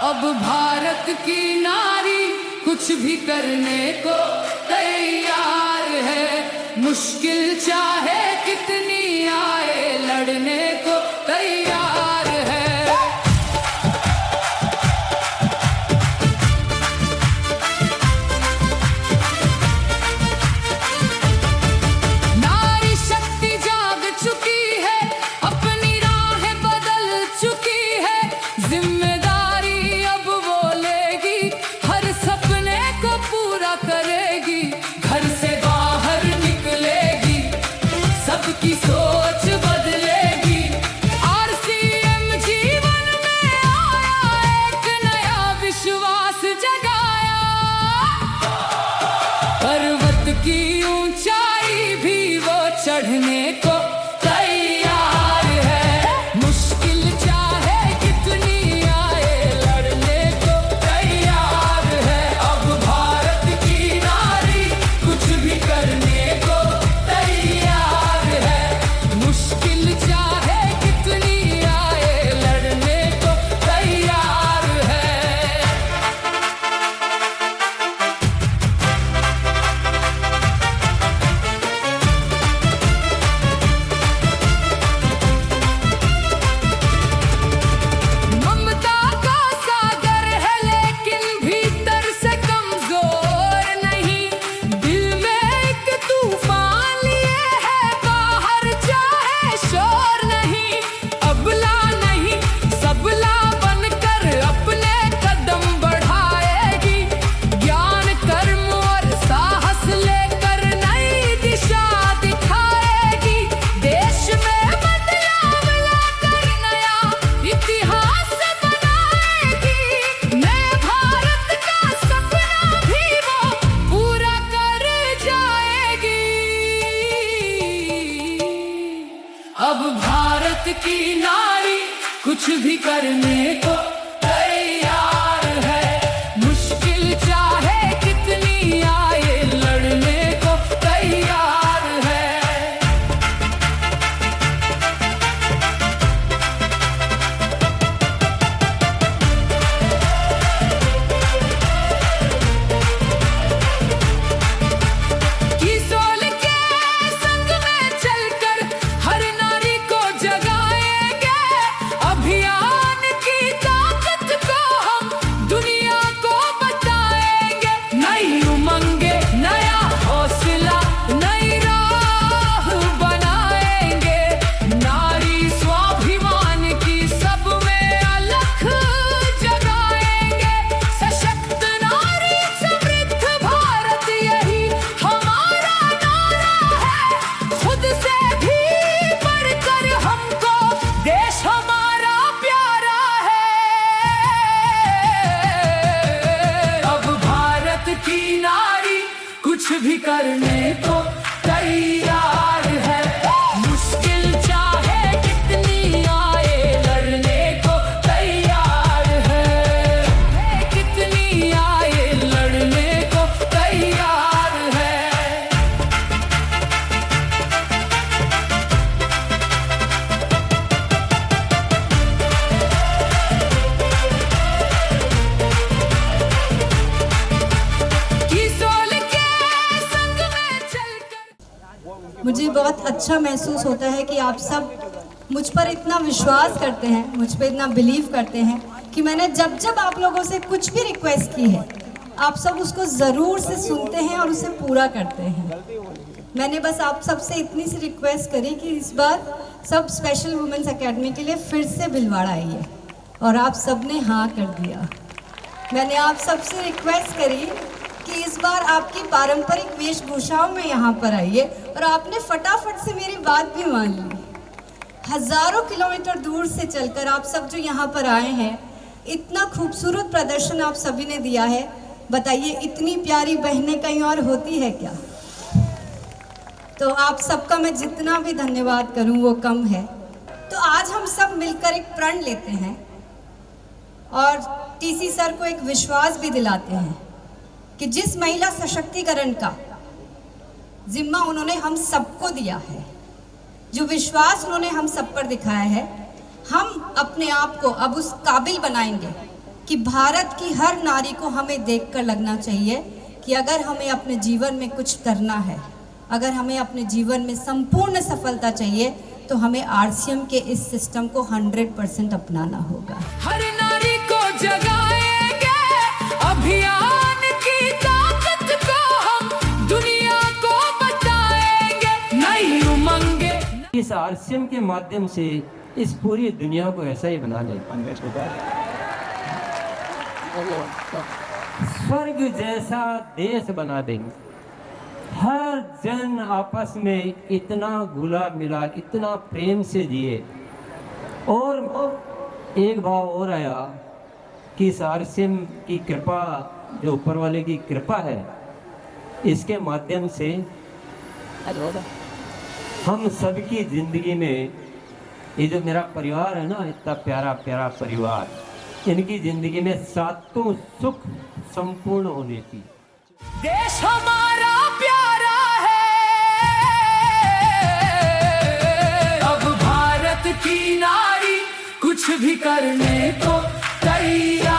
अब भारत की नारी कुछ भी करने को तैयार है। मुश्किल चाहे कितनी आए लड़ने को तैयार है। नारी शक्ति जाग चुकी है, अपनी राहें बदल चुकी है। जिम्मेदारी अब वो लेगी, हर सपने को पूरा करेगी। घर से बाहर निकलेगी, सबकी सोच बदलेगी। आरसीएम जीवन में आया, एक नया विश्वास जगाया। पर्वत की ऊंचाई भी वो चढ़ने को तैयार है। मुश्किल चाहे कितनी आए लड़ने को तैयार है। अब भारत की नारी कुछ भी करने को तैयार है। मुश्किल चाहे कितनी आए लड़ने को तैयार है। ममता का सागर है लेकिन भीतर से कमजोर नहीं। दिल में एक तूफान लिए है, बाहर चाहे शोर नहीं। अबला नहीं सबला बनकर अपने कदम बढ़ाएगी। ज्ञान कर्म और साहस लेकर नई दिशा दिखाएगी। देश में बदलाव लाकर नया इतिहास बनाएगी। नए भारत का सपना भी वो पूरा कर जाएगी। अब भारत की नारी कुछ भी करने को तैयार है। मुश्किल चाहे कितनी आए लड़ने को तैयार है। किशोर के संग में चलकर हर नारी को जगाएंगे। अभियान की ताकत को हम दुनिया को बताएंगे। नई उमंगे नया हौसला नई राह बनाएंगे। नारी स्वाभिमान की सब में अलख जगाएंगे। सशक्त नारी समृद्ध भारत यही हमारा नारा है। खुद से भी बढ़कर हमको देश हमारा प्यारा है। अब भारत की नारी कुछ भी करने को तैयार है। मुश्किल चाहे कितनी आए लड़ने को तैयार है। कितनी आए लड़ने को तैयार है। किशोर के संग में चलकर मुझे बहुत अच्छा महसूस होता है कि आप सब मुझ पर इतना विश्वास करते हैं, मुझ पर इतना बिलीव करते हैं कि मैंने जब जब आप लोगों से कुछ भी रिक्वेस्ट की है, आप सब उसको ज़रूर से सुनते हैं और उसे पूरा करते हैं। मैंने बस आप सब से इतनी सी रिक्वेस्ट करी कि इस बार सब स्पेशल वुमेन्स एकेडमी के लिए फिर से भिलवाड़ा आइए, और आप सब ने हाँ कर दिया। मैंने आप सब से रिक्वेस्ट करी कि इस बार आपकी पारंपरिक वेशभूषाओं में यहाँ पर आइए, और आपने फटाफट से मेरी बात भी मान ली। हज़ारों किलोमीटर दूर से चलकर आप सब जो यहाँ पर आए हैं, इतना खूबसूरत प्रदर्शन आप सभी ने दिया है। बताइए, इतनी प्यारी बहनें कहीं और होती है क्या? तो आप सबका मैं जितना भी धन्यवाद करूं वो कम है। तो आज हम सब मिलकर एक प्रण लेते हैं और टीसी सर को एक विश्वास भी दिलाते हैं कि जिस महिला सशक्तिकरण का जिम्मा उन्होंने हम सबको दिया है, जो विश्वास उन्होंने हम सब पर दिखाया है, हम अपने आप को अब उस काबिल बनाएंगे कि भारत की हर नारी को हमें देखकर लगना चाहिए कि अगर हमें अपने जीवन में कुछ करना है, अगर हमें अपने जीवन में संपूर्ण सफलता चाहिए, तो हमें आरसीएम के इस सिस्टम को 100% अपनाना होगा। हर नारी को जगाएंगे, अभियान की ताकत को हम दुनिया को बताएंगे, नई उमंगे। इस आरसीएम के माध्यम से इस पूरी दुनिया को ऐसा ही बना ले, स्वर्ग जैसा देश बना देंगे। हर जन आपस में इतना घुला मिला, इतना प्रेम से जिए। और एक भाव और आया कि इस आरसीएम की कृपा, जो ऊपर वाले की कृपा है, इसके माध्यम से हम सबकी जिंदगी में, ये जो मेरा परिवार है ना, इतना प्यारा प्यारा परिवार, इनकी जिंदगी में सातों सुख संपूर्ण होने की। देश हमारा प्यारा है, अब भारत की नारी कुछ भी करने को तैयार।